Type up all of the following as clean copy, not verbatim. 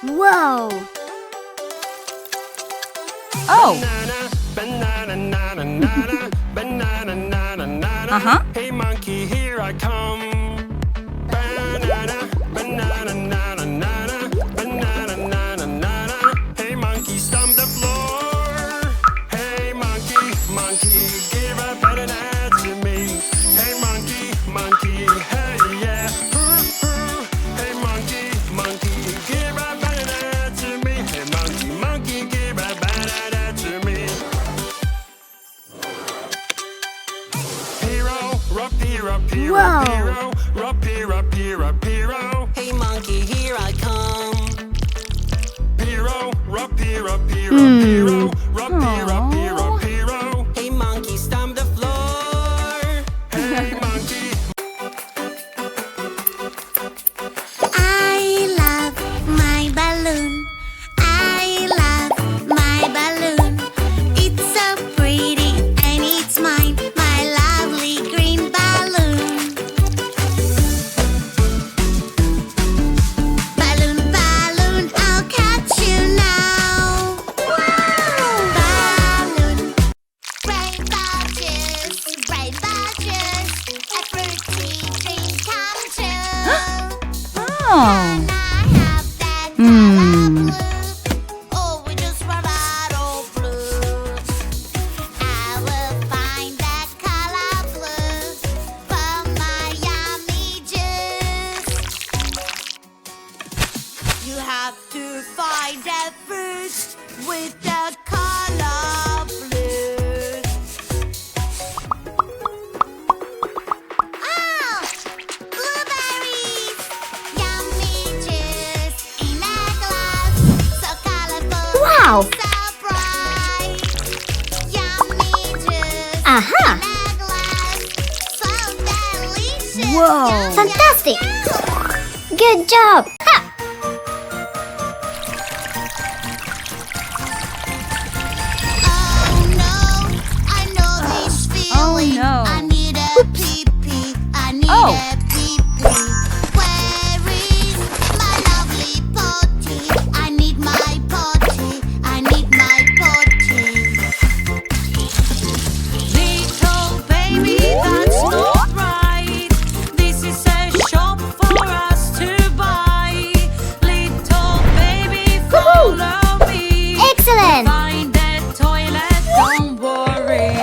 Whoa! Oh! Uh-huh. Hey monkey, here I come. Banana, banana, nana, nana, banana, nana, nana. Hey monkey, stomp the floor. Hey monkey, monkey, give a banana to me. Hey monkey, monkey, hey yeah. Hey monkey, monkey, give a banana to me. Hey monkey, monkey, give a banana to me. Whoa. Hey monkey, here I come. Hey monkey, stomp the floor. Hey monkey. I love my balloon. I love my balloon. It's so pretty and it's mine, my lovely green balloon. Balloon, balloon, I'll catch you now. Balloon, bright badges, a fruity dream come true. Oh! To find the fruit with the color blue. Oh, blueberries, yummy juice in a glass, so colorful, Wow. so bright. Yummy juice Aha. in a glass, so delicious. Whoa. Yum, Fantastic. yum, yum. Good job! Ha! Oh no, I know this feeling. no. I need a pee-pee. I need Oh. a pee-pee. Where is my lovely potty? I need my potty. I need my potty. Little baby, that's not right. This is a shop for us to buy. Little baby, follow me. Excellent! Find the toilet, don't worry.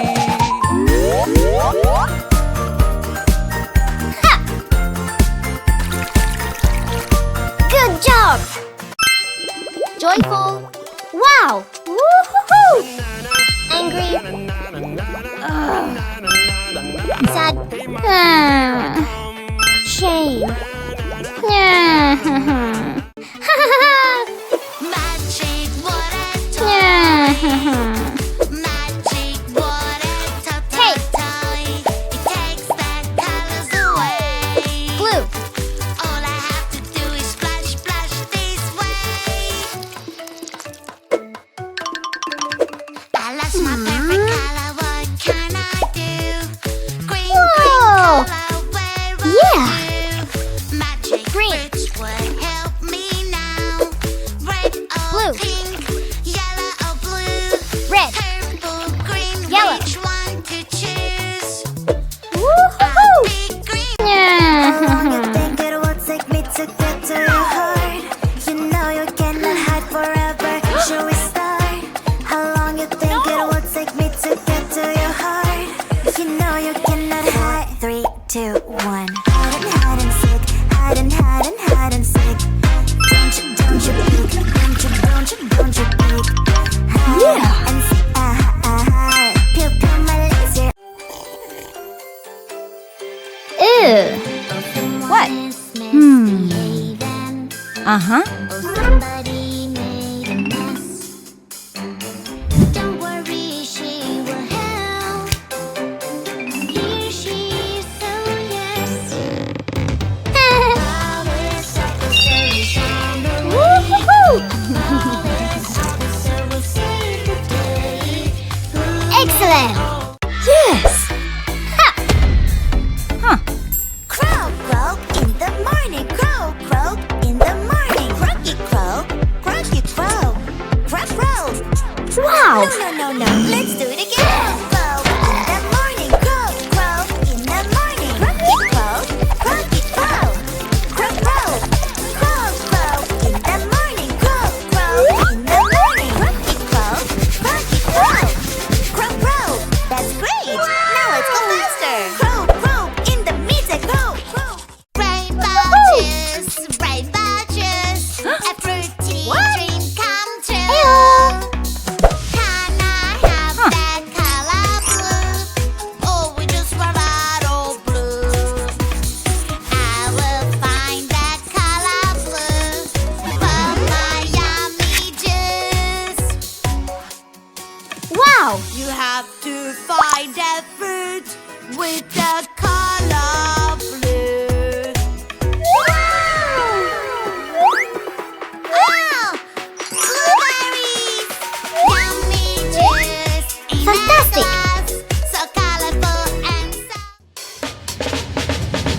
Good job! Joyful! Wow! Woo-hoo-hoo! Angry! Sad! Shame! Magic water toy. Magic water toy. It takes the colors away. Blue! All I have to do is splash, splash this way. I lost my favorite color, what can I do? Green, Whoa. green color, where are Yeah. you? Magic Green. fruits would help me now. Red or Blue. pink, yellow or blue, Red! purple, green, Yellow. which one to choose? Woo-hoo-hoo! Big green. Think it will take me to get to your heart. You know you cannot hide forever. Should we start? How long you think it will take me to get to your heart? You know you cannot hide. 3, 2, 1. Hide and seek. Hide and seek. Don't you peek. Don't you peek. Hide and seek. Pew pew my laser. Ew! What? Uh-huh. Somebody made a mess. Don't worry, she will help. Here she is, so yes. Police officer is on the way. Police officer will save the day. Excellent! Yes! Crow, crow in the morning. Crow, crow in the morning. Crow, Wow! You have to find that fruit with the color blue. Oh! Blueberries! Yummy juice in Fantastic. a glass, so colorful and so.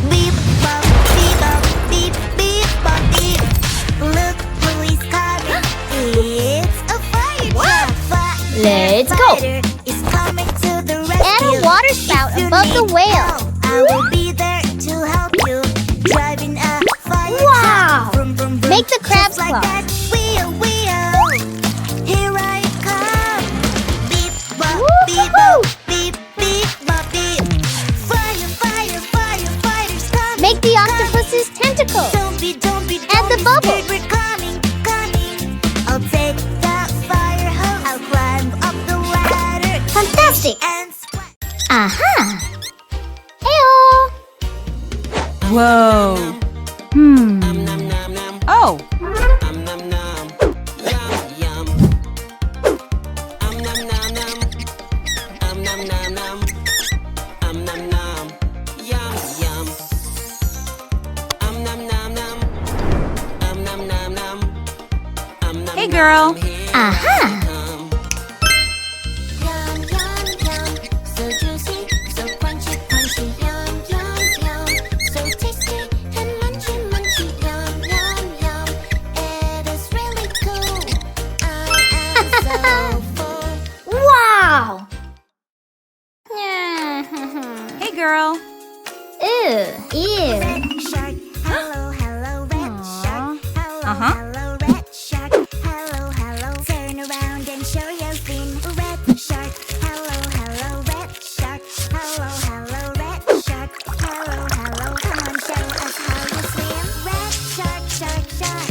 Beep bop, beep bop, beep beep bop beep. Look who is coming! It's a fire truck. Let's go. Firefighter is coming to the And rescue. a water spout If you above the need whale. help, I will be there to help you. Driving a fire Wow. truck. Vroom, vroom, vroom. Make the crabs Just like clap. that. Wheel, wheel. Here I come. Beep, bop, beep, Woo-hoo-hoo. bop, beep, beep, bop, beep. Fire, fire, fire, fighters coming. Make the coming. octopus's tentacles. Don't be, don't be, Add don't the be bubble. scared, we're coming, coming. I'll take the fire hose. I'll climb up the ladder. Fantastic. And splash. Aha. Heyo. Whoa! Oh! Hey, girl! Aha. Yum, yum, yum. So juicy, so crunchy, crunchy. Yum, yum, yum. So tasty and munchy, munchy. Yum, yum, yum. It is really cool. I am so full. Wow. Hey, girl! Ew. Ew. Red shark, hello, hello, red shark. Hello, Uh-huh. hello, red shark. Hello, hello. Turn around and show your fin. Red shark, hello, hello, red shark. Hello, hello, red shark. Hello, hello. Come on, show us how you swim. Red shark, shark, shark.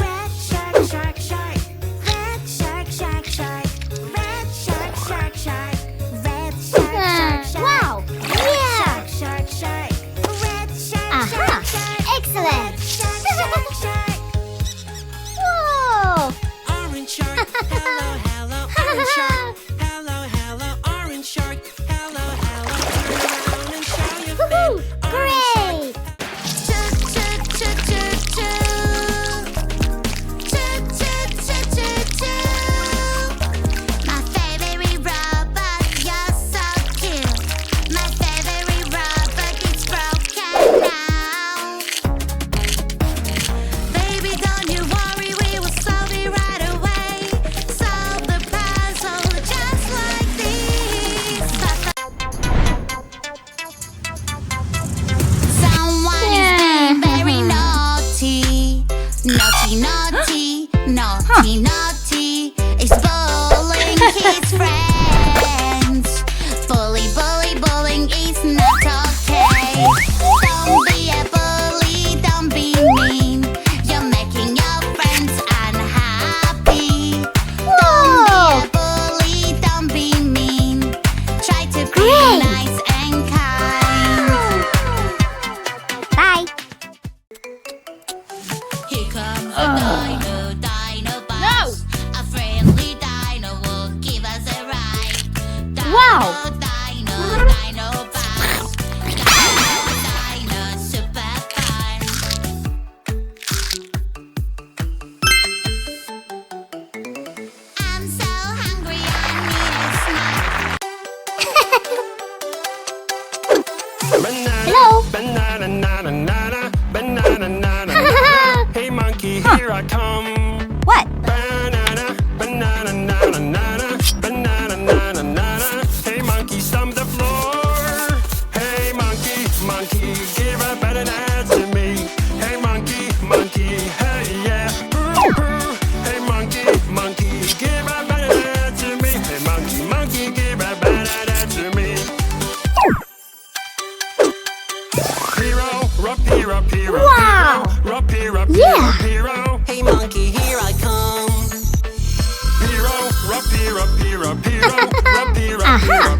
Red shark, shark, shark. Red shark, shark, shark. Red shark, shark, shark. Red shark, shark, shark. Wow. Yeah. Shark, shark, shark. Red shark, Aha. shark, shark. Excellent. Red shark, shark, shark. Whoa. Orange shark, hello, hello, orange shark, hello, hello, orange shark, hello, hello, turn around and show your Woohoo. fin. Orange shark, Great. Choo, choo, choo, choo, choo. Choo, choo, choo, choo, choo. My favorite robot, you're so cute. My favorite robot, it's broken now. Baby, don't you worry, we will solve it right away. Solve the puzzle just like this. Someone is being very naughty. Naughty, naughty, naughty, naughty. Is bullying his friends. Bully, bully, bullying is not okay. Don't be a bully, don't be mean. You're making your friends unhappy. Don't be a bully, don't be mean. Try to be Great. nice and kind. Bye. Here comes a dino bus. A friendly dino will give us a ride. Wow. Dino bus. Dino, super fun. I'm so hungry, I need a snack. banana, Hello. banana, nana, nana, banana, nana. Hey monkey, here I come. What? Banana, banana, nana, nana, banana, nana, nana. Hey monkey, stomp the floor. Hey monkey, monkey, give a banana to me. Hey monkey, monkey, hey yeah. Hey monkey, monkey, give a banana to me. Hey monkey, monkey, give a banana to me. Hero, rock, hero, hero, Wow. rock, hero, Yeah. hero. Hey monkey, here I come. Hero, rock, hero, hero, hero, rock, hero, hero,